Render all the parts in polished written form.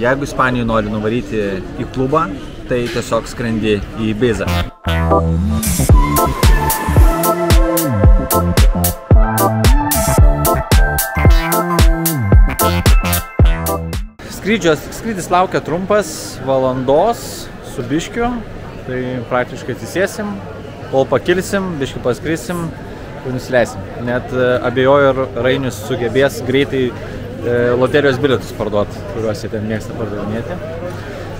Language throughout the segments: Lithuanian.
jeigu Ispanijoje nori nuvaryti į klubą, tai tiesiog skrendi į Ibizą. Skrydis laukia trumpas, valandos su biškiu, tai praktiškai atsisėsim, kol pakilsim, biškį paskrisim ir nusileisim. Net abejoju, ar Rainius sugebės greitai loterijos bilietus parduoti, kuriuos jie ten mėgsta pardavinėti.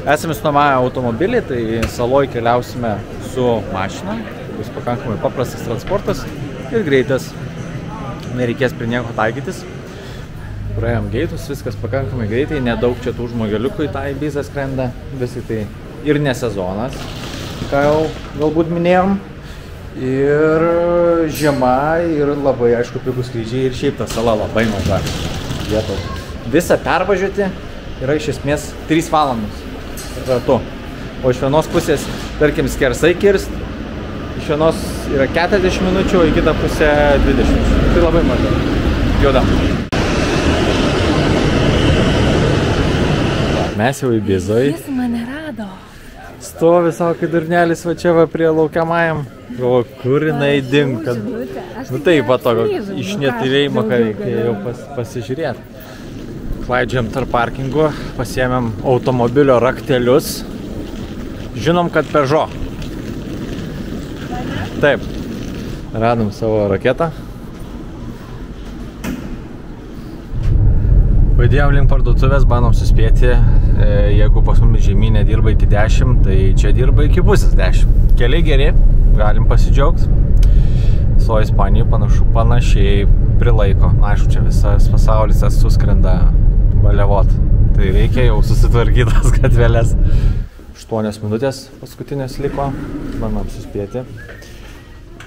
Esame sunuomavę automobilį, tai saloj keliausime su mašina, bus pakankamai paprastas transportas ir greitas, nereikės prie nieko taikytis. Praėjom geitus, viskas pakankamai greitai, nedaug čia tų žmogeliukų į tą Ibizą skrenda, visi tai ir ne sezonas, ką jau galbūt minėjom, ir žiema, ir labai aišku pigūs skrydžiai, ir šiaip ta sala labai maža vietos. Visą pervažiuoti yra iš esmės 3 valandos ratu, o iš vienos pusės, tarkim, skersai kirst, iš vienos yra 40 minučių, o į kitą pusę 20. Tai labai maža. Jodam. Mes jau Ibizoj. Jis mane rado. Stovi savo kaip durnelis va čia va prie laukiamajam. O kur jinai ding, kad... Nu taip, va to, iš netyrėjimo, ką reikia jau pasižiūrėti. Klaidžiam tarp parkingų, pasiėmėm automobilio raktelius. Žinom, kad Peugeot. Taip. Radom savo raketą. Vaidėjom link parduotuvės, bandom suspėti, jeigu pas mumis žemynė dirba iki 10, tai čia dirba iki pusės 10. Keliai geri, galim pasidžiaugti. So Ispanijai panašiai prilaiko. Aišku, čia visas pasaulis suskrenda baliavot. Tai reikia jau susitvarkyti tas gatveles. 8 minutės paskutinės liko, bandom suspėti.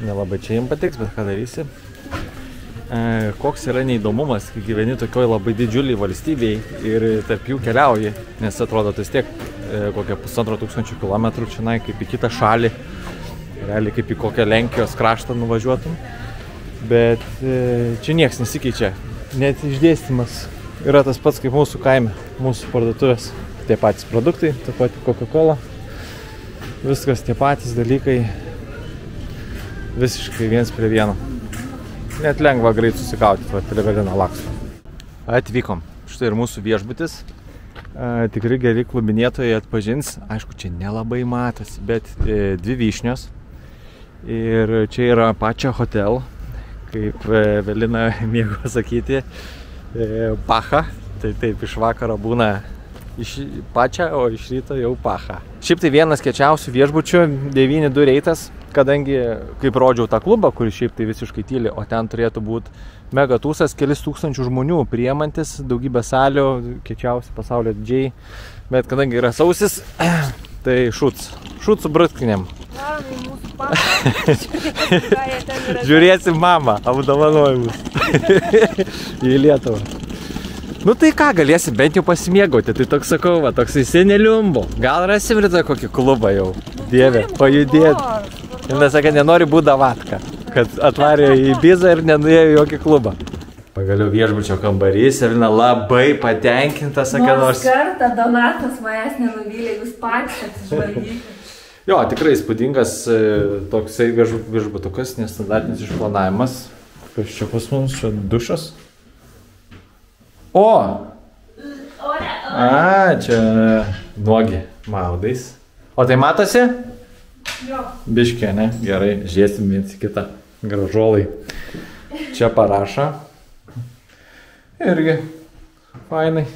Nelabai čia jums patiks, bet ką darysi. Koks yra neįdomumas, kai gyveni tokioj labai didžiuliai valstybei ir tarp jų keliauji, nes atrodo vis tiek kokią 1500 kilometrų čia kaip į kitą šalį, realiai kaip į kokią Lenkijos kraštą nuvažiuotum, bet čia nieks nesikeičia, net išdėstymas yra tas pats kaip mūsų kaime, mūsų parduotuvės, tie patys produktai, ta pati Coca-Cola, viskas tie patys dalykai, visiškai viens prie vieno. Net lengva greit susikauti, va, prie Velino laksto. Atvykom. Štai ir mūsų viešbutis. Tikrai geri klubinėtojai atpažins. Aišku, čia nelabai matosi, bet 2 vyšnios. Ir čia yra pačia hotel, kaip Velina mėgo sakyti, pacha. Tai taip, iš vakaro būna iš pačia, o iš ryto jau pacha. Šiaip tai vienas kiečiausių viešbučių, 9-2 reitas. Kadangi, kaip rodžiau tą klubą, kuris šiaip tai visiškai tyli, o ten turėtų būti mega tūsas, kelis tūkstančių žmonių priemantis, daugybė salių, kiečiausi pasaulio didžiai, bet kadangi yra sausis, tai šut su brutkinėm. Žiūrėsim mamą, apdovanojimus į Lietuvą. Nu tai ką, galėsim bent jau pasimėgauti, tai toks sakau, va, toks seneliumbo. Gal rasim rytoj kokį klubą jau, dieve, pajudėti. Ir nesakė, nenori būti davatka, kad atvarė į Ibizą ir nenuėjo į jokį klubą. Pagaliau viešbučio kambarys, Evelina labai patenkinta, sakė nors... Kartą Donatas manęs nenuvylė, jūs patys atsižvalgykite. Jo, tikrai įspūdingas toksai viešbutukas, nestandartinis išplanavimas. Kas čia pas mums, čia dušas? O! Čia nuogi maudais. O tai matosi? Jo. Biškė, ne? Gerai, žiūrėsim viens į kitą. Gražuolai. Čia parašą. Irgi fainai.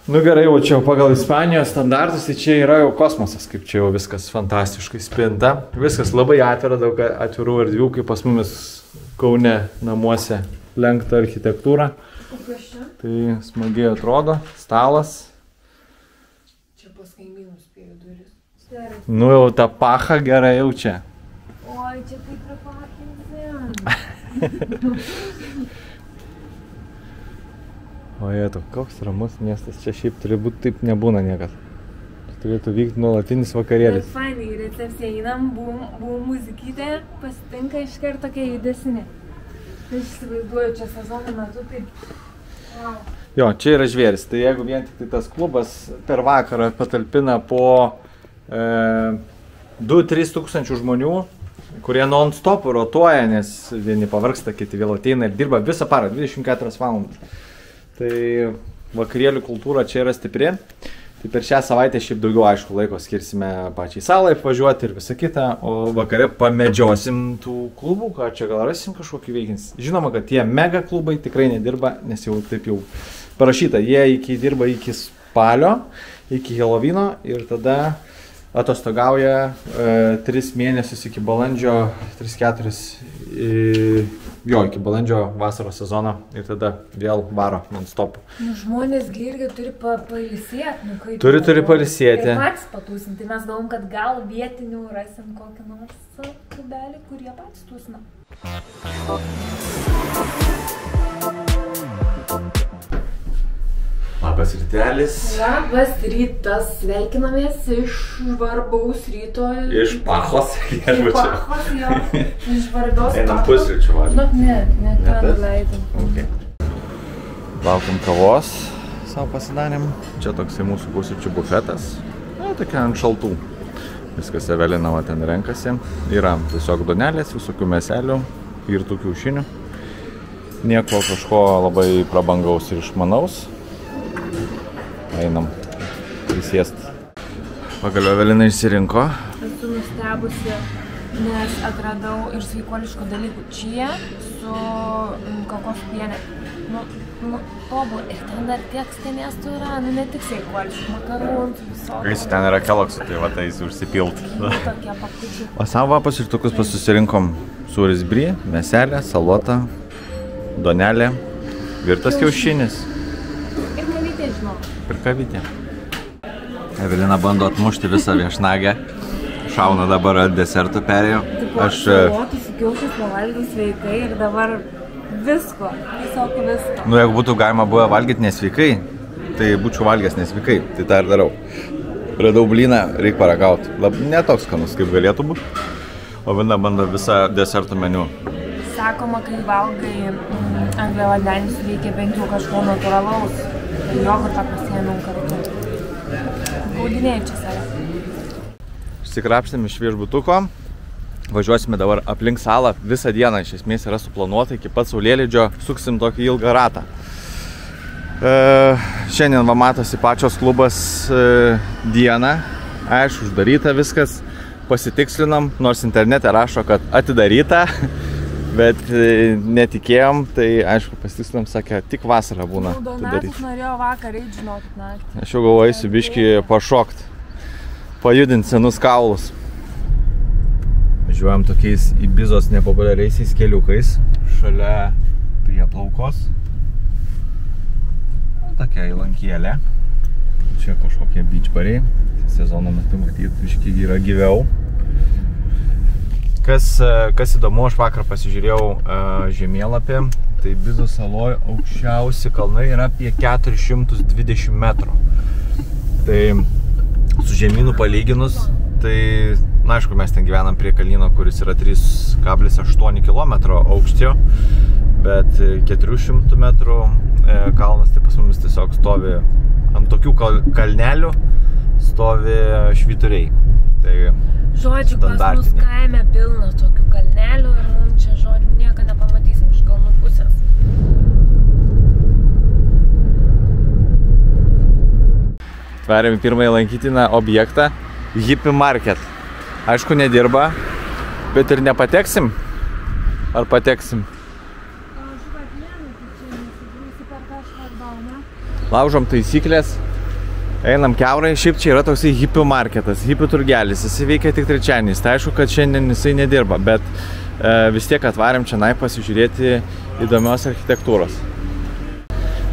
Nu gerai, jau čia pagal Ispanijos standartus, tai čia yra jau kosmosas, kaip čia jau viskas fantastiškai spinta. Viskas labai atvira, daug atvirų erdvių, kaip pas mumis Kaune namuose lenkta architektūra. Tai smagiai atrodo. Stalas. Čia pas kaimynus spėjo duris. Nu jau tą pachą gerai jaučia. Oi, čia taip O jėtų, koks ramus miestas. Čia šiaip turi būti, taip nebūna niekad. Čia turėtų vykti nuolatinis vakarėlis. Bet fainai, į recepciją einam, buvo muzikytė, pasitinka iš karto tokia judesinė. Tai aš įsivaizduoju, čia sezono metu taip... Wow. Jo, čia yra žvėris. Tai jeigu vien tik tas klubas per vakarą patalpina po 2-3 tūkstančių žmonių, kurie non-stop rotuoja, nes vieni pavargsta, kiti vėl ateina ir dirba visą parą, 24 valandas. Tai vakarėlių kultūra čia yra stipri. Tai per šią savaitę šiaip daugiau, aišku, laiko skirsime pačiai salai apvažiuoti ir visą kitą, o vakare pamedžiosim tų klubų, ką čia gal rasim kažkokį veikins. Žinoma, kad tie mega klubai tikrai nedirba, nes jau taip jau parašyta, jie dirba iki spalio, iki Helovino ir tada atostogauja 3 mėnesius iki balandžio, 3-4, iki balandžio vasaros sezono ir tada vėl varo non-stop. Nu, žmonės irgi turi pailsėti, Turi pailsėti. Ir patys patūsinti, mes galvom, kad gal vietinių rasim kokį nors klubelį, kurie patys tūsina. Labas rytelis. Labas rytas, sveikinamės iš Žvarbaus ryto. Iš Pachos. Iš Pachos, jo. Iš Žvarbios. Einam pusryčių valgyti. Ne, ką nuleidom. Okay. Laukiam kavos, savo pasidarėm. Čia toksai mūsų pusryčių bufetas. Tokia ant šaltų. Viskas Evelinava ten renkasi. Yra tiesiog duonelės, visokių mėselių ir tų kiaušinių. Nieko kažko labai prabangaus ir išmanaus. Einam prisėst. Pagaliau Evelina išsirinko. Esu nustebusi, nes atradau ir sveikuoliškų dalykų čia su kokosų piene. Tobulai. Ir ten dar tiek skanėstų yra, ne tik sveikuoliškų makarūnų, visokių. Kai ten yra keloksų, tai va tai jis užsipilt. Tokie pakučiai. O savo pusrytukus pasirinkom sūris brie, mėselė, salota, duonelė, virtas kiaušinis. Ir kavytė, žinau. Ir kavytė. Evelina bando atmušti visą viešnagę. Šauna dabar desertų perėjo. Aš salotus su kiaušiais pavalgiau sveikai ir dabar visko, visokių visko. Nu, jeigu būtų galima buvo valgyti nesveikai, tai būčiau valgęs nesveikai. Tai tą ir darau. Radau blyną, reik paragauti. Ne toks skanus, kaip galėtų būti. O Vina bando visą desertų meniu. Sakoma, kai valgai angliavandenis, reikia bent jau kažko natūralaus. Jogurtą pasiėmiau kartu. Gaudinėjau čia save. Išsikrapštėm iš viešbutuko. Važiuosime dabar aplink salą. Visą dieną iš esmės yra suplanuota iki pat saulėlydžio. Suksim tokį ilgą ratą. Šiandien va matosi pačios klubas dieną. Aišku, uždaryta viskas. Pasitikslinam, nors internete rašo, kad atidaryta. Bet netikėjom, tai aišku pasitikslinam, sakė, tik vasarą būna atidaryta. Donatas norėjo vakar eit, žinokit, naktį. Aš jau galvoju biškį pašokt, pajudinti senus kaulus. Važiuojam tokiais Ibizos nepopuliariaisiais keliukais šalia prieplaukos. Tokia įlankėlė. Čia kažkokie beachbariai. Sezono metu matyt biškį yra gyviau. Kas įdomu, aš vakar pasižiūrėjau žemėlapį, tai Ibizos saloj aukščiausi kalnai yra apie 420 metrų. Tai su žemynu palyginus, tai, na aišku, mes ten gyvenam prie kalnyno, kuris yra 3,8 km aukštio, bet 400 metrų kalnas, tai pas mumis tiesiog stovi ant tokių kalnelių, stovi švyturiai. Tai žodžiu, pas mus kaime pilna tokių kalnelių ir mums čia, žodžiu, nieko nepamatysim iš kalnų pusės. Tvarėm pirmąjį lankytiną objektą – Hippie Market. Aišku, nedirba, bet ir nepateksim. Ar pateksim? Laužom taisyklės. Einam kiaurai, šiaip čia yra toksai hipių marketas, hipių turgelis, jisai veikia tik trečiadieniais, tai aišku, kad šiandien jisai nedirba, bet vis tiek atvarėm čia pasižiūrėti įdomios architektūros.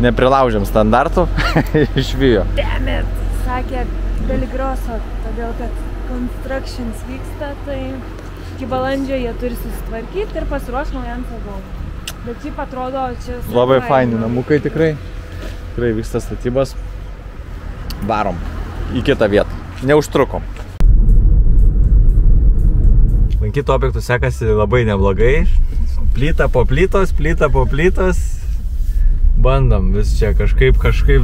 Neprilaužiam standartų, išvijo. Damn it, sakė Beligroso, todėl kad constructions vyksta, tai iki balandžio jie turi susitvarkyti ir pasiruoš naujam sezonui. Bet šiaip atrodo, čia... Labai faini namukai tikrai vyksta statybos. Varom į kitą vietą. Neužtrukom. Lankytų objektų sekasi labai neblogai. Plyta po plytos, Bandom vis čia kažkaip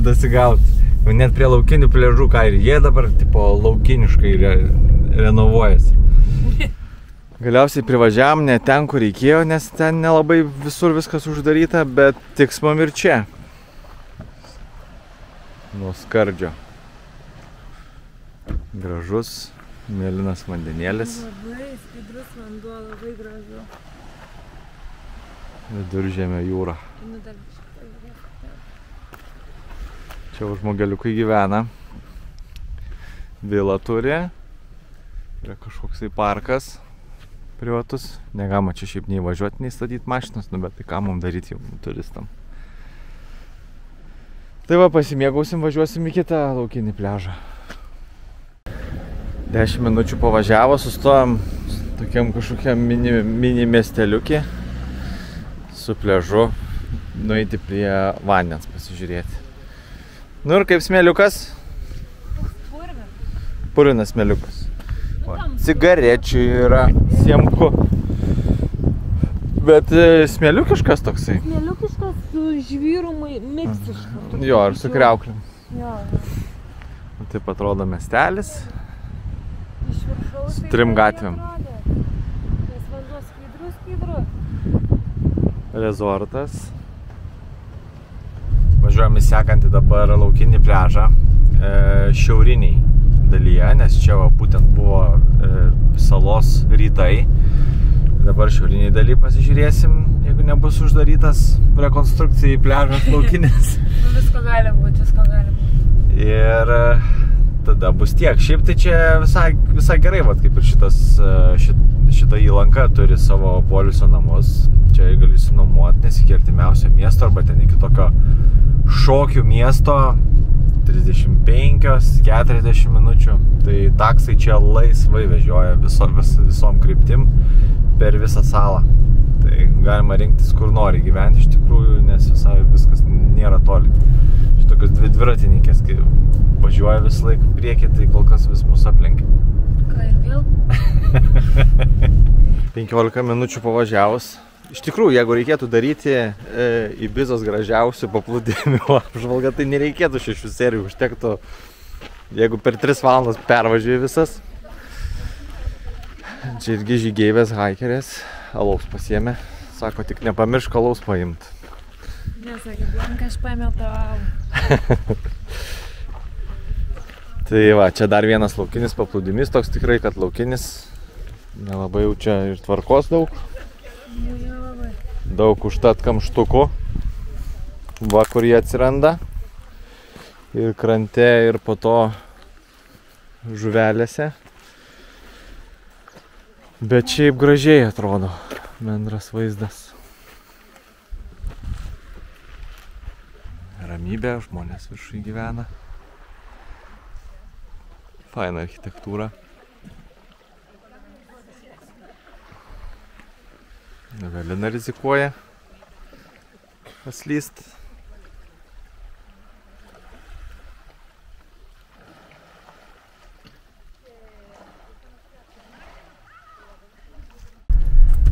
dasigauti. Net prie laukinių pliažų, ką ir jie dabar tipo laukiniškai renovuojasi. Galiausiai privažiavam ne ten, kur reikėjo, nes ten nelabai visur viskas uždaryta, bet tiks mum ir čia. Nuo skardžio. Gražus, mėlynas vandenėlis. Labai skaidrus vanduo, labai gražu. Viduržemio jūra. Čia žmogeliukai gyvena. Vilą turi. Yra kažkoksai parkas privatus. Negalima čia šiaip nei važiuoti, nei statyti mašinas, bet tai ką mums daryti jau turistam. Tai va, pasimėgausim, važiuosim į kitą laukinį pliažą. 10 minučių pavažiavo, sustojom tokiam kažkokiam mini miesteliukį su pliažu, nueiti prie vandens pasižiūrėti. Nu ir kaip smėliukas? Purinas smėliukas. Cigarečių yra, siemku. Bet smėliukiškas toksai. Smėliukiškas su žvyrų miksiškas. Jo, ir su kriauklėm. Jo. Taip atrodo miestelis. Iš viršaus. Su 3 gatvėm. Nes vanduo skaidrus. Rezortas. Važiuojam į sekantį dabar laukinį pliažą. Šiauriniai dalyje, nes čia va, būtent buvo salos rytai. Dabar šiauriniai daly pasižiūrėsim, jeigu nebus uždarytas rekonstrukcijai pliažas laukinis. Visko gali būti. Ir tada bus tiek. Šiaip tai čia visai gerai, vat, kaip ir šita įlanka turi savo poilsio namus. Čia gali išsinuomoti, nes iki artimiausio miesto arba ten iki tokio šokių miesto 35-40 minučių. Tai taksai čia laisvai vežioja visom kryptim per visą salą. Tai galima rinktis kur nori gyventi iš tikrųjų, nes viskas nėra toli. Šitokios 2 dviratininkės, kai važiuoja visą laiką priekį, tai kol kas vis mūsų aplenkia. Ką ir vėl? 15 minučių pavažiavus. Iš tikrųjų, jeigu reikėtų daryti Ibizos gražiausių paplūdimių apžvalgą, tai nereikėtų 6 serijų, užtektų, jeigu per 3 valandas pervažiuoji visas. Čia irgi žygeivės, haikerės, alaus pasiėmė, sako, tik nepamiršk alaus paimt. Nesakė, Blanka, aš paėmiau tavo. Tai va, čia dar vienas laukinis paplūdimis, toks tikrai, kad laukinis, nelabai jau čia ir tvarkos daug. Daug užtat kamštukų, va kur jie atsiranda, ir krante, ir po to žuvelėse. Bet šiaip gražiai atrodo bendras vaizdas. Ramybė, žmonės viršui gyvena. Faina architektūra. Evelina rizikuoja paslyst.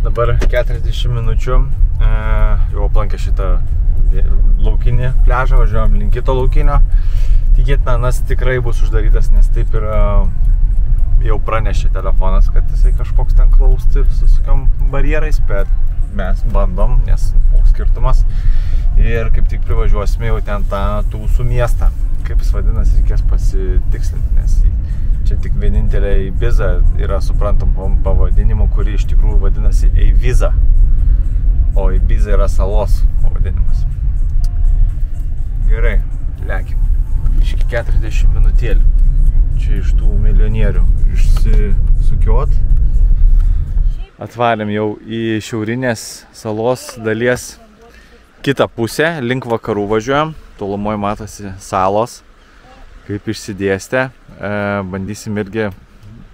Dabar 40 minučių jau aplankė šitą laukinį pliažą, važiuojam link kito laukinio. Tikėtina, nas tikrai bus uždarytas, nes taip yra jau pranešė telefonas, kad jisai kažkoks ten klausti su tokiom barjerais, bet mes bandom, nes koks skirtumas. Ir kaip tik privažiuosime jau ten tą Tūsų miestą. Kaip jis vadinasi, reikės pasitikslinti, nes čia tik vienintelė Ibiza yra suprantam pavadinimu, kuri iš tikrųjų vadinasi Eiviza. O Ibiza yra salos pavadinimas. Gerai, lekim. Iški 40 minutėlių. Čia iš tų milijonierių išsisukiot. Atvarėm jau į šiaurinės salos dalies kitą pusę, link vakarų važiuojam. Tolumoje matosi salos, kaip išsidėstę. Bandysim irgi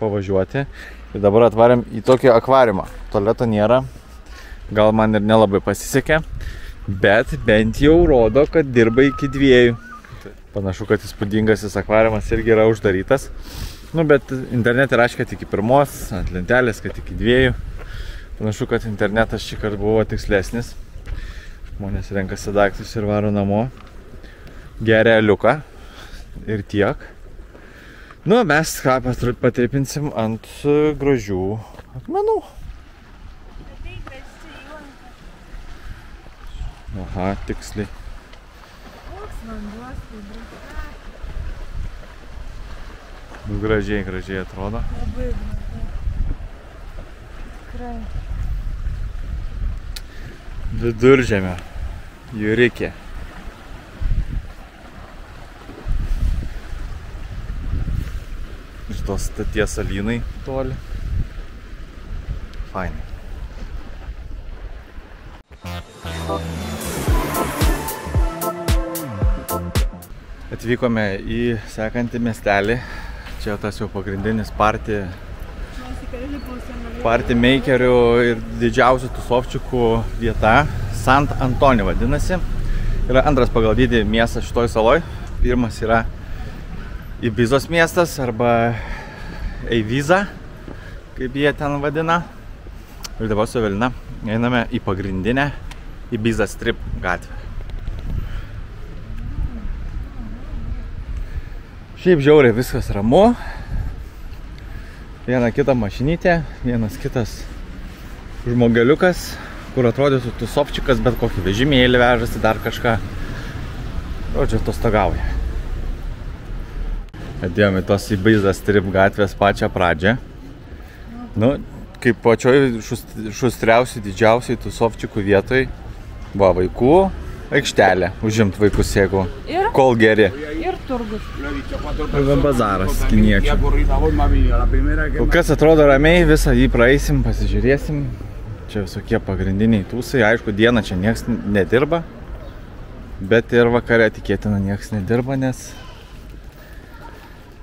pavažiuoti. Ir dabar atvarėm į tokį akvariumą. Tualeto nėra, gal man ir nelabai pasisekė, bet bent jau rodo, kad dirba iki 2. Panašu, kad įspūdingasis akvariumas irgi yra uždarytas. Nu, bet internete rašė, kad iki 1, ant lentelės, kad iki 2. Panašu, kad internetas šį kartą buvo tikslesnis. Žmonės renkasi daiktus ir varo namo. Geria aliuką. Ir tiek. Nu, mes ką patripinsim ant gražių akmenų. Aha, tiksliai. Gražiai, gražiai atrodo. Labai gražiai. Tikrai. Viduržemio. Jūrikė. Iš tos staties salynai toli. Fainai. Atvykome į sekantį miestelį. Čia tas jau pagrindinis party makerių ir didžiausių tusovčikų vieta. Sant Antoni vadinasi. Yra antras pagal dydį miestas šitoj saloj. Pirmas yra Ibizos miestas arba Eiviza, kaip jie ten vadina. Ir dabar su Evelina einame į pagrindinę Ibiza Strip gatvę. Šiaip žiauriai viskas ramu. Viena kita mašinytė, vienas kitas žmogeliukas, kur atrodytų tusovčikas, bet kokį vežimėlį vežasi, dar kažką. Žodžiu, atostogauja. Atėjome į tos Ibiza Strip gatvės pačią pradžią. Nu, kaip pačioj šustriausiai, didžiausiai tusovčikų vietoj buvo vaikų aikštelė, užimt vaikus, jeigu kol geri. Ir turgus. Ir bazaras kiniečių. Kol kas atrodo ramiai, visą jį praeisim, pasižiūrėsim. Čia visokie pagrindiniai tūsai. Aišku, dieną čia nieks nedirba. Bet ir vakare tikėtina nieks nedirba, nes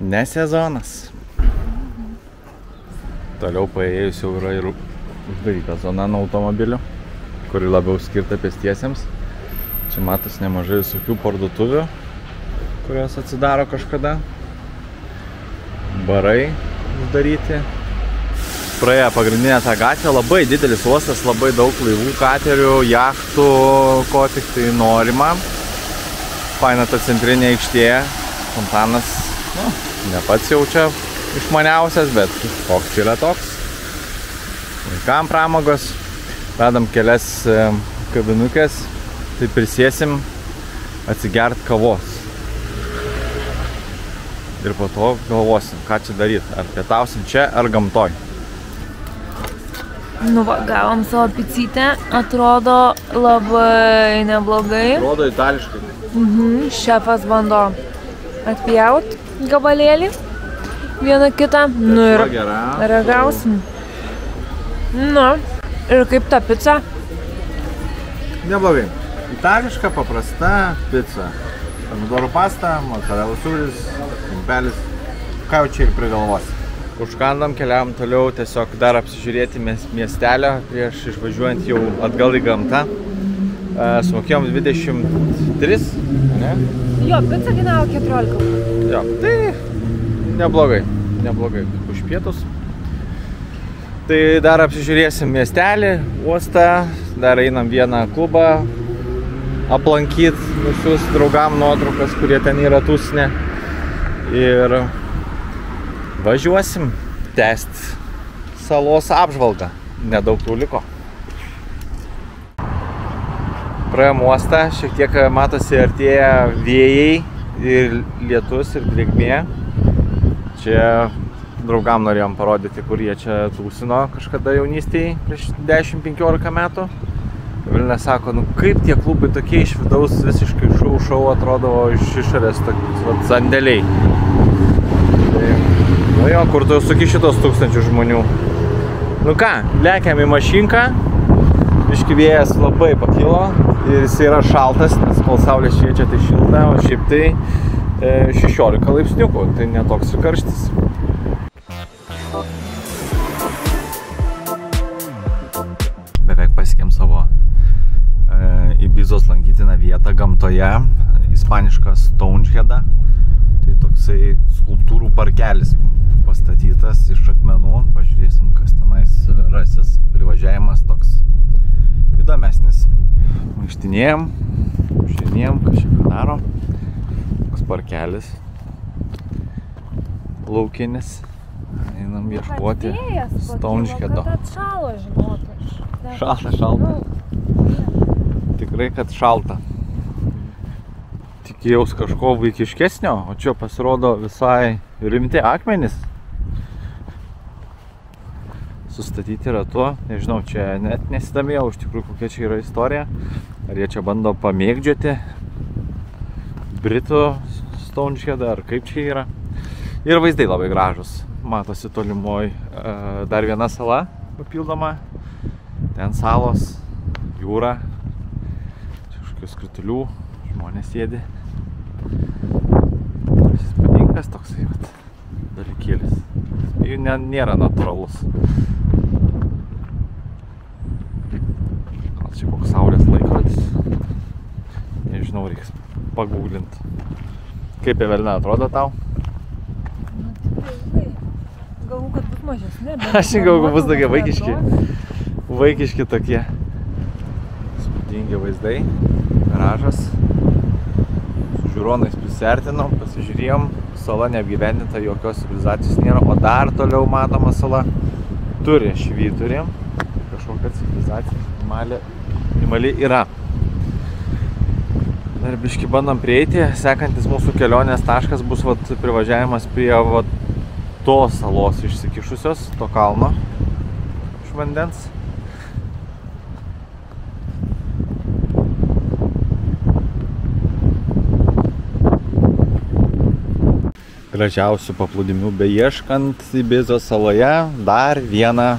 ne sezonas. Toliau paėjus jau yra ir uždaryta zona nuo automobilių, kuri labiau skirta pėstiesiems. Čia matos nemažai visokių parduotuvių, kurios atsidaro kažkada. Barai uždaryti. Praėję pagrindinę tą gatvę, labai didelis uostas, labai daug laivų, katerių, jachtų, ko tik tai norima. Faina ta centrinė aikštė, fontanas, nu, ne pats jau čia išmaniausias, bet koks yra toks. Vaikam pramogos, radom kelias kavinukės, tai prisėsim atsigert kavos. Ir po to galvosim, ką čia daryti, ar pietausim čia, ar gamtoj. Nu va, gavom savo picytę, atrodo labai neblogai. Atrodo itališkai. Šefas bando atpjaut gabalėlį, vieną kitą, nu ir ragausim. Nu, ir kaip ta pica? Neblogai. Itališka, paprasta pica. Pomidorų pasta, mozzarella sūris, pimpelis. Ką jau čia ir prigalvosi. Užkandom, keliavom toliau tiesiog dar apsižiūrėti miestelio prieš išvažiuojant jau atgal į gamtą. Sumokėjom 23, ne? Jo, pica kainavo 14. Jo, tai neblogai, už pietus. Tai dar apsižiūrėsim miestelį, uostą, dar einam vieną klubą aplankyti visus draugam nuotraukas, kurie ten yra tūsinė. Ir važiuosim tęsti salos apžvalgą. Nedaug jau liko. Praėjom uostą, šiek tiek matosi artėja vėjai ir lietus ir drėgmė. Čia draugam norėjom parodyti, kur jie čia tūsino kažkada jaunystėje prieš 10-15 metų. Vilnė sako, nu kaip tie klubai tokie iš vidaus visiškai šau atrodo, iš išorės tokius sandėliai. Nu jo, kur tu suki šitos 1000 žmonių. Nu ką, lekiam į mašinką, biški vėjas labai pakilo ir jis yra šaltas, nes kol saulė šviečia tai šilta, o šiaip tai 16 laipsniukų, tai netoks ir karštis. Beveik pasiekėm savo Ibizos lankytiną vietą gamtoje, ispanišką Stonehedą. Tai toksai skulptūrų parkelis pastatytas iš akmenų. Pažiūrėsim, kas tenais rasis. Privažiavimas toks įdomesnis. Vaikštinėjom, žiūrinėjom, kažkaip daro. Toks parkelis laukinis. Einam ieškoti Stounžhedo. Atšalo, žinotų. Šalta. Tikrai, kad šalta. Tikėjaus kažko vaikiškesnio, o čia pasirodo visai rimti akmenys. Sustatyti ratu. Nežinau, čia net nesidomėjau iš tikrųjų, kokia čia yra istorija. Ar jie čia bando pamėgdžioti Britų Stounžhedą, ar kaip čia yra. Ir vaizdai labai gražus. Matosi tolimoj dar viena sala papildoma. Ten salos, jūra, čia kažkokių skritulių, žmonės sėdi. Įspūdingas toksai dalykėlis. Nėra natūralus. Gal čia koks saulės laikrodis? Nežinau, reiks paguglinti. Kaip Evelina atrodo tau? Galvoju, kad bus mažesni. Aš galvoju, bus tokie vaikiški tokie. Įspūdingi vaizdai, garažas. Su žiūronais prisiartinom, pasižiūrėjom. Sala neapgyvendinta, jokios civilizacijos nėra, o dar toliau matoma sala turi švyturį. Kažkokia civilizacija minimali yra. Dar biškį bandom prieiti. Sekantis mūsų kelionės taškas bus privažiavimas prie tos salos išsikišusios, to kalno iš vandens. Gražiausių paplūdimių beieškant Ibizos saloje dar vieną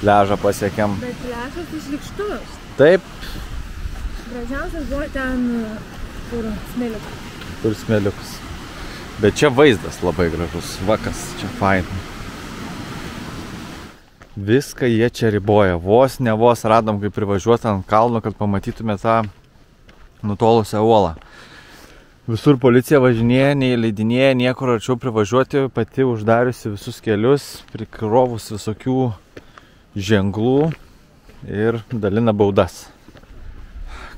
pliažą pasiekėm. Bet pliažas išlikštus. Taip. Gražiausias buvo ten, kur smėliukas. Kur smėliukas. Bet čia vaizdas labai gražus. Vakas, čia fain. Viską jie čia riboja. Vos ne vos radom, kaip privažiuoti ant kalno, kad pamatytume tą nutolusią uolą. Visur policija važinėja, neįleidinėja, niekur arčiau privažiuoti, pati uždariusi visus kelius, prikrovus visokių ženklų ir dalina baudas.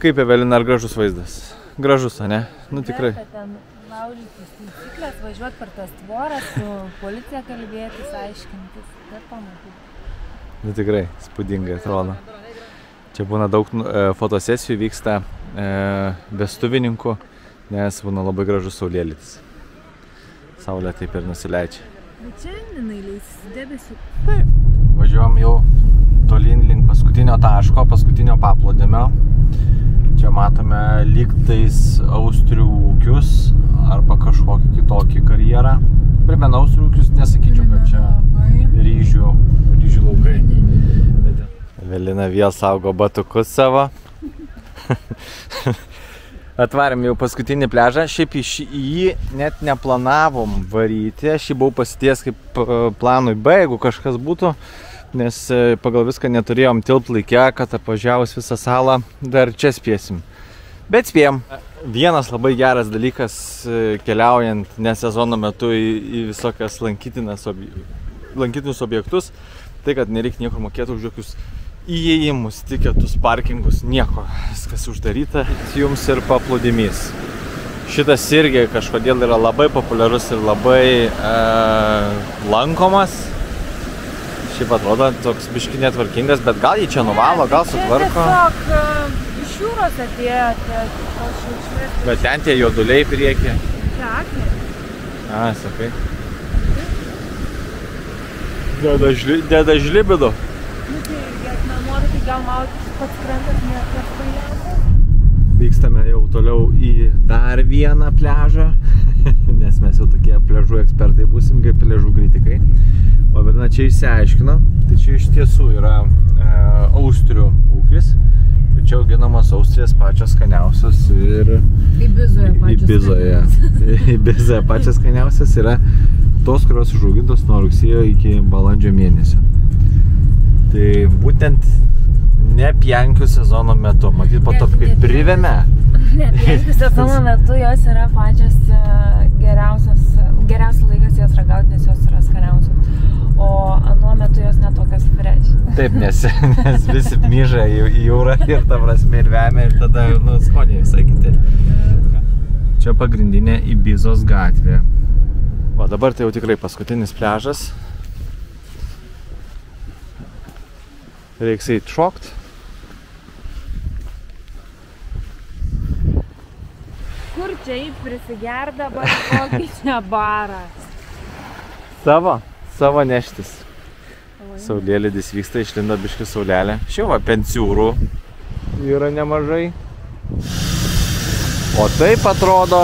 Kaip Evelina, ar gražus vaizdas? Gražus, a ne? Nu tikrai. Ten laužytis taisyklės, važiuoti per tas tvoras, su policija kalbėtis, aiškintis ir pamatyti. Nu tikrai, spūdingai atrodo. Čia būna daug fotosesijų, vyksta vestuvininkų, nes būna labai gražus saulėlytis. Saulė taip ir nusileidžia. Bet čia nenaileis debesių. Taip. Važiuojam jau tolyn link paskutinio taško, paskutinio paplūdimio. Čia matome lygtais austrių ūkius arba kažkokį kitokį karjerą. Primena austrių ūkius, nesakyčiau, kad čia ryžių laukai. Evelina vėl saugo batukus savo. Atvarėm jau paskutinį pliažą. Šiaip į jį net neplanavom varyti. Aš jį buvau pasities kaip planui B, jeigu kažkas būtų. Nes pagal viską neturėjom tilpt laikę, kad apvažiavus visą salą dar čia spėsim. Bet spėjom. Vienas labai geras dalykas keliaujant ne sezono metu į visokias lankytinus objektus, tai kad nereikia niekur mokėti už jokius įėjimus, tiketus, parkingus, nieko. Viskas uždaryta. Jums ir paplūdimys. Šitas irgi kažkodėl yra labai populiarus ir labai lankomas. Šiaip atrodo toks biški netvarkingas, bet gal jį čia nuvalo, gal sutvarko. Čia tiesiog iš jūros atėjote. Bet ten tie juoduliai priekį. Čia akmenys. A, sakai. Deda žlibido. Nu tai, jeigu nenori, tai gal mautis pats krantas nepaspajausia. Vykstame jau toliau į dar vieną pliažą, nes mes jau tokie pliažų ekspertai būsim, kaip pliažų kritikai. O Evelina čia išsiaiškino, tai čia iš tiesų yra austrių ūkis. Čia auginamos austrės pačios skaniausios ir Ibizoje pačios skaniausios yra tos, kurios užaugintos nuo rugsėjo iki balandžio mėnesio. Tai būtent ne pjankių sezono metu, matyt, po to kaip privėme. Ne, pjankių sezono metu jos yra pačios geriausias laikas jos ragauti, nes jos yra skaniausios. O anuo metu jos netokios fresh. Taip, nes visi myža į jūrą ir ta prasme ir vemia ir tada, nu, skoniai visai kiti. Čia pagrindinė Ibizos gatvė. Va, dabar tai jau tikrai paskutinis pliažas. Reiks eit šokt. Kur čia eit prisigert dabar, kokį čia baras? Savo neštis. Saulėlydis vyksta, išlindo biški saulelė. Šiaip va, pensiūrų yra nemažai. O taip atrodo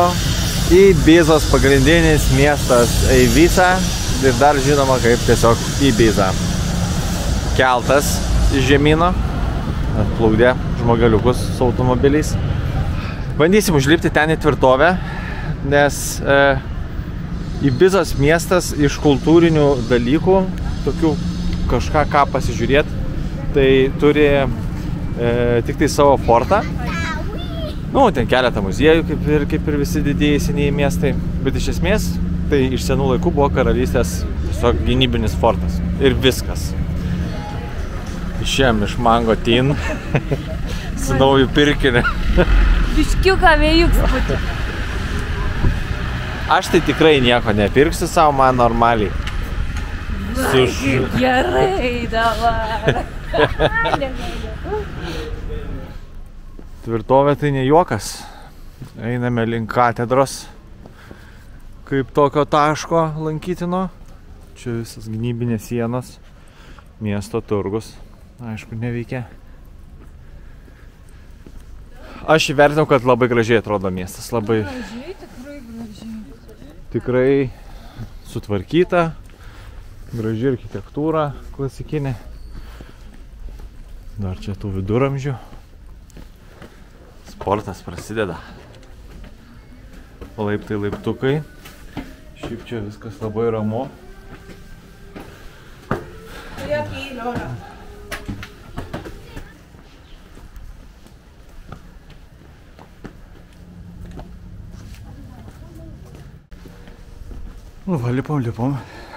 Ibizos pagrindinis miestas Eivica ir dar žinoma kaip tiesiog Ibiza. Keltas iš žemyno atplukdė žmogeliukus su automobiliais. Bandysim užlipti ten į tvirtovę, nes Ibizos miestas iš kultūrinių dalykų, tokių kažką ką pasižiūrėti, tai turi tik tai savo fortą. Nu, ten keletą muziejų, kaip ir visi didieji senieji miestai. Bet iš esmės, tai iš senų laikų buvo karalystės tiesiog gynybinis fortas. Ir viskas. Išėjom iš Mango Tin su nauju pirkiniu. Biškiuką vėjuks putė. Aš tai tikrai nieko nepirksiu savo, man normaliai. Gerai dabar. Tvirtovė tai ne juokas. Einame link katedros kaip tokio taško lankytino. Čia visas gynybinės sienos. Miesto turgus. Aišku, neveikia. Aš įvertinau, kad labai gražiai atrodo miestas. Labai Gražiai, tikrai gražiai. Tikrai sutvarkyta. Graži architektūra klasikinė. Dar čia tų viduramžių. Sportas prasideda. Laiptai, laiptukai. Šiaip čia viskas labai ramu. Nu va, lipom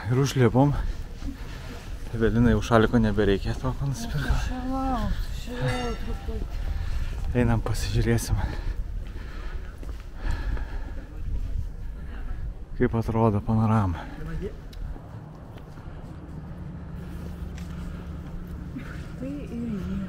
ir užlipom. Evelina jau šaliko nebereikia to, ko nusipirko. Šilau truputį. Einam pasižiūrėsim, kaip atrodo panorama. Tai ir jie.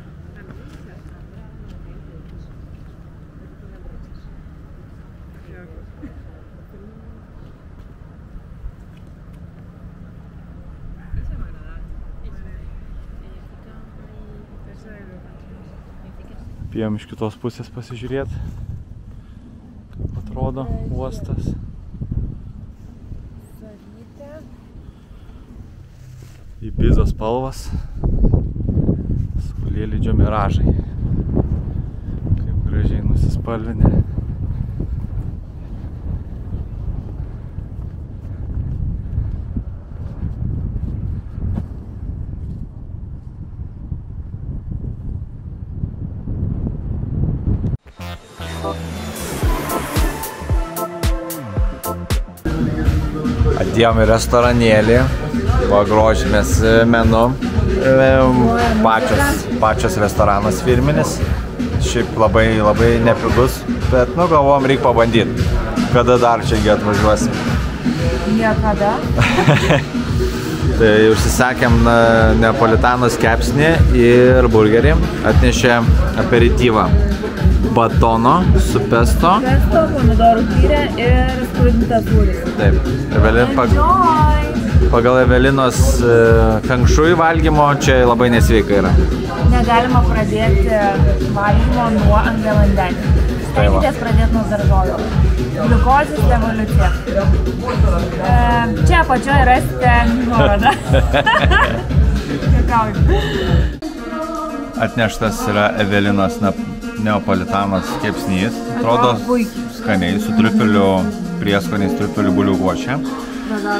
Pėjom iš kitos pusės pasižiūrėti, kaip atrodo uostas. Ibizos spalvos, saulėlydžio miražai. Kaip gražiai nusispalvinę. Atėjom į restoranėlį, pagrožimės menu, pačios restoranas firminis, šiaip labai nepigus, bet nu galvom reikia pabandyti, kada dar čia atvažiuosim. Niekada. Tai užsisakėm neapolitanos kepsnį ir burgerį, atnešė aperityvą. Batono su pesto. Pesto, pomidorų tyrė ir skrudintas sūris. Taip. Pagal Evelinos feng shui valgymo čia labai nesveika yra. Negalima pradėti valgymo nuo angliavandenių. Stenkitės pradėti nuo daržovių. Gliukozės revoliucija. Čia apačioje rasite nuorodą. Atneštas yra Evelinos neapolitanos kepsnys. Atrodo skaniai, su triufelių prieskoniais, triufelių bulių košė.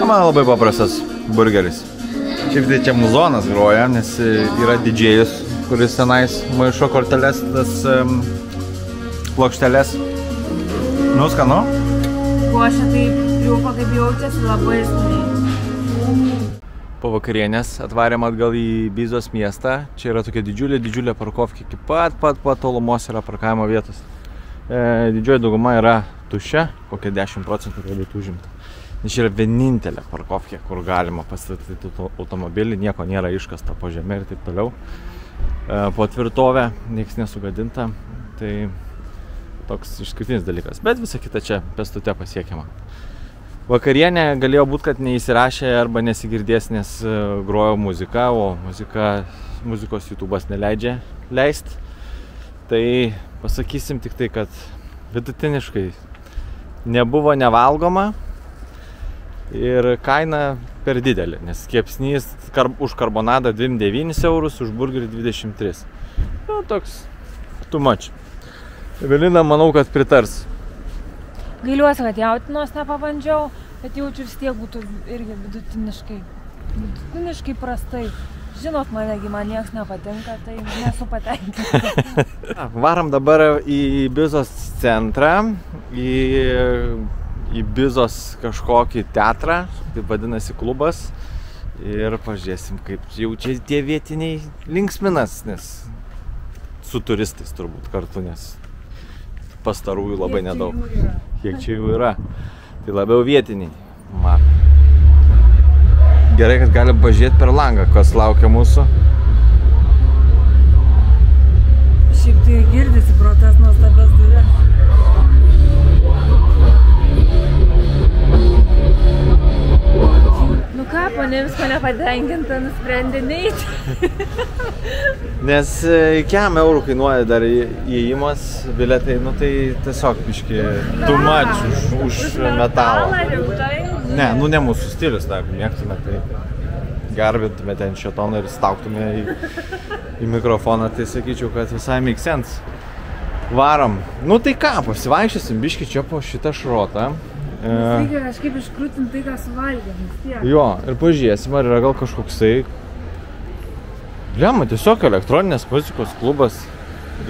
Man labai paprastas burgeris. Šiaip tai čia muzonas groja, nes yra didžėjus, kuris tenais maišo korteles, tas plokšteles. Nu, skanu? Košė taip triufa, kaip jaučiasi, labai skaniai. po vakarienės atvarėm atgal į Ibizos miestą. Čia yra tokia didžiulė parkovkė, iki pat tolumos yra parkavimo vietos. Didžioji dauguma yra tuščia, kokia 10% galbūt užimta. Nes čia yra vienintelė parkovkė, kur galima pastatyti automobilį, nieko nėra iškasta po žemę ir taip toliau. Po tvirtovę, nieks nesugadinta, tai toks išskirtinis dalykas. Bet visa kita čia pėstute pasiekiama. Vakarienė galėjo būti, kad neįsirašė arba nesigirdės, nes grojo muzika, o muzikos YouTube'as neleidžia leist. Tai pasakysim tik tai, kad vidutiniškai nebuvo nevalgoma ir kaina per didelė, nes kepsnys už karbonadą 29 eurus, už burgerį 23. Nu, toks too much. Evelina, manau, kad pritars. Gailiuosi, kad jautinos nepabandžiau, bet jaučiu vis tiek būtų irgi vidutiniškai prastai. Žinot, manegi man nieks nepatinka, tai nesu patenkinta. Varam dabar į Ibizos centrą, į Ibizos kažkokį teatrą, taip vadinasi klubas. Ir pažiūrėsim, kaip jaučia tie vietiniai linksminas, nes su turistais turbūt kartu, nes pastarųjų labai nedaug. Kiek čia jų yra. Tai labiau vietiniai. Gerai, kad galim pažiūrėti per langą, kas laukia mūsų. Šiaip tai girdisi pro tas nuostabias duris. Nu ką, ponė visko nepatenkinta, nusprendė neiti. Nes kiam eurų kainuoja dar įėjimas, bilietai, nu tai tiesiog biški too much už metalą. Ne, nu ne mūsų stilius, tai mėgtume, tai garbintume ten šetoną ir stauktume į mikrofoną, tai sakyčiau, kad visai make sense. Varom. Nu tai ką, pasivaikščiosim biški čia po šitą šrotą. Reikia kažkaip iškrūtinti tai, ką suvalgėm. Jo, ir pažiūrėsim, ar yra gal kažkoksai Bliama, tiesiog elektroninės muzikos klubas,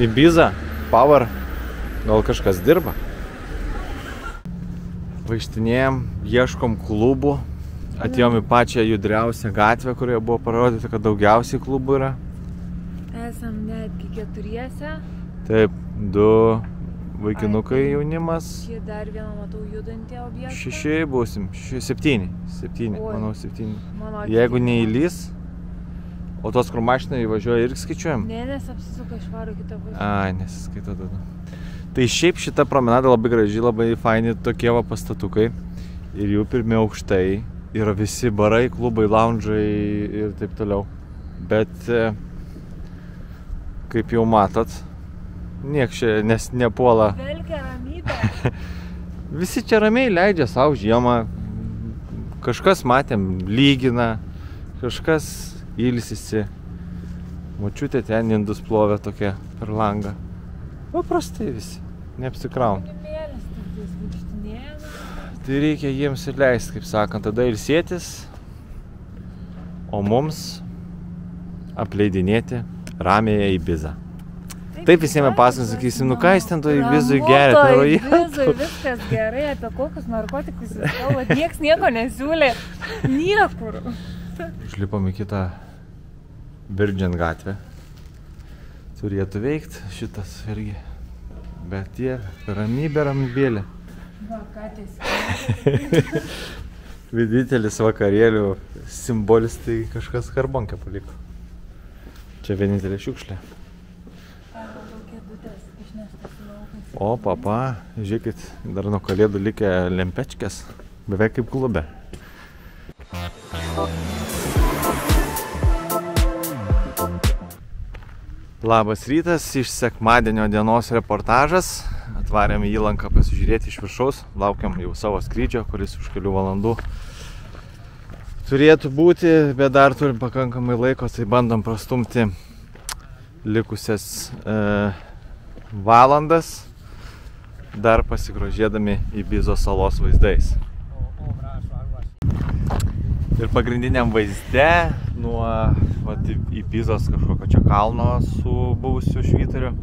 Ibiza, Power, gal kažkas dirba. Vaikštinėjom, ieškom klubų, atėjom į pačią judriausią gatvę, kurioje buvo parodyta, kad daugiausiai klubų yra. Esam netgi 4. Taip, 2 vaikinukai jaunimas. Čia dar vieną matau judantį objektą. 6 būsim, 7, manau 7. Jeigu neįlys, o tos, kur mašina įvažiuoja, irgi skaičiuojam? Ne, nes apsisuka iš varo kitą pusę. Ai, nesiskaito tada. Tai šiaip šita promenada labai graži, labai faini tokie va pastatukai. Ir jų pirmi aukštai yra visi barai, klubai, loungeai ir taip toliau. Bet, kaip jau matot, nieks čia nepuola. Velkia ramybė. Visi čia ramiai leidžia savo žiemą. Kažkas matėm lygina, kažkas ilsisi. Močiutė ten indus plovė tokia per langą. Paprastai visi, neapsikrauna. Tai reikia jiems ir leisti, kaip sakant, tada ilsėtis, o mums apleidinėti ramiąją Ibizą. Taip visiems pasakom, sakysim, nu ką jis ten to Ibizui geria, tai Ibizui viskas gerai, apie kokius narkotikus jūs kalbat, nieks nieko nesiūlė, niekur. Užlipom į kitą Virgin gatvę. Turėtų veikti šitas irgi. Bet jie ramybėlė. Va, ką tiesiog. Vienintelis vakarėlių simbolis, tai kažkas karbonkę paliko. Čia vienintelė šiukšlė. O, papa, žiūrėkit, dar nuo kalėdų likę lempečkės, beveik kaip klube. Labas rytas, iš sekmadienio dienos reportažas. Atvarėm į Įlanką pasižiūrėti iš viršaus. Laukiam jau savo skrydžio, kuris už kelių valandų turėtų būti, bet dar turim pakankamai laiko, tai bandom prastumti likusias valandas, dar pasigrožėdami Ibizos salos vaizdais. Ir pagrindiniam vaizde nuo Ibizos kažkokio čia kalno su buvusiu švyturiu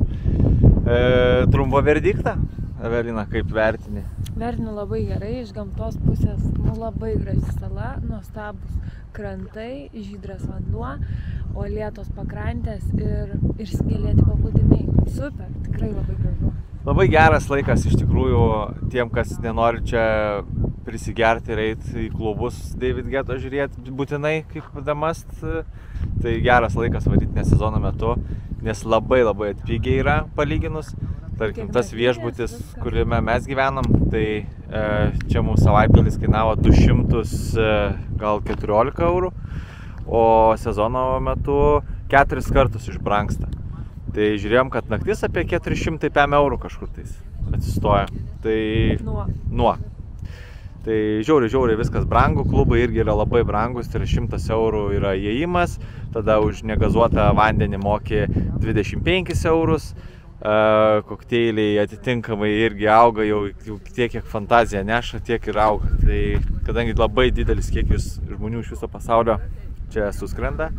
trumpo verdiktą. Evelina, kaip vertini? Vertinu labai gerai, iš gamtos pusės, labai graži sala, nuostabus krantai, žydras vanduo, uolėtos pakrantės ir smėlėti paplūdimiai. Super, tikrai labai gražu. Labai geras laikas iš tikrųjų tiem, kas nenori čia prisigerti ir eiti į klubus David Guetta žiūrėti būtinai kaip damast. Tai geras laikas varyti ne sezono metu, nes labai atpigiai yra palyginus. Tarkim, tas viešbutis, kuriame mes gyvenam, tai čia mūsų savaitgalis kainavo 214 eurų, o sezono metu 4 kartus išbrangsta. Tai žiūrėjom, kad naktis apie 405 eurų kažkur tais atsistoja. Tai nuo. Tai žiauriai viskas brangu, klubai irgi yra labai brangus, tai 100 eurų yra įėjimas, tada už negazuotą vandenį moki 25 eurus. Kokteiliai atitinkamai irgi auga, jau tiek, kiek fantazija neša, tiek ir auga. Tai kadangi labai didelis kiekis žmonių iš viso pasaulio čia suskrenda,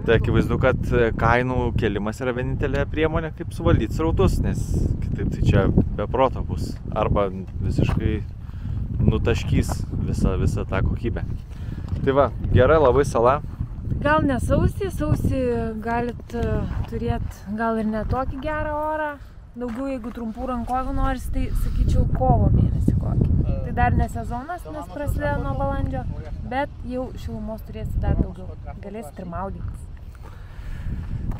tai akivaizdu, kad kainų kėlimas yra vienintelė priemonė, kaip suvaldyti srautus, nes kitaip tai čia be proto bus. Arba visiškai nutaškys visą tą kokybę. Tai va, gera labai sala. Gal ne sausį galit turėti gal ir ne tokį gerą orą. Daugiau, jeigu trumpų rankovių noris, tai sakyčiau kovo mėnesį kokį. Tai dar ne sezonas, nes prasidėjo nuo balandžio, bet jau šilumos turėsi dar daugiau. Galėsit ir maudytis.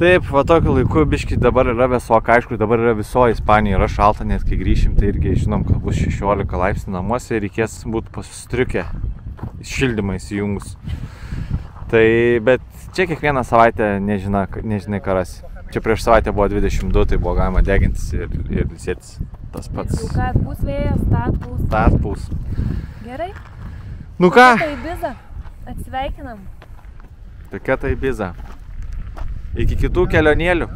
Taip, va tokiu laiku biški dabar yra vėsoka, aišku, dabar yra visoje Ispanijoje yra šalta, net kai grįšim, tai irgi žinom, kad bus 16 laipsnių namuose ir reikės būti pasistriukę, šildymą įsijungus. Tai, bet čia kiekvieną savaitę nežinai ką rasi. Čia prieš savaitę buvo 22, tai buvo galima degintis ir ilsėtis. Tas pats. Jau ką atpūs vėjas, tą atpūs. Gerai. Nu ką? Tokia tai Ibiza. Atsveikinam. Tokia tai Ibiza. Iki kitų kelionėlių.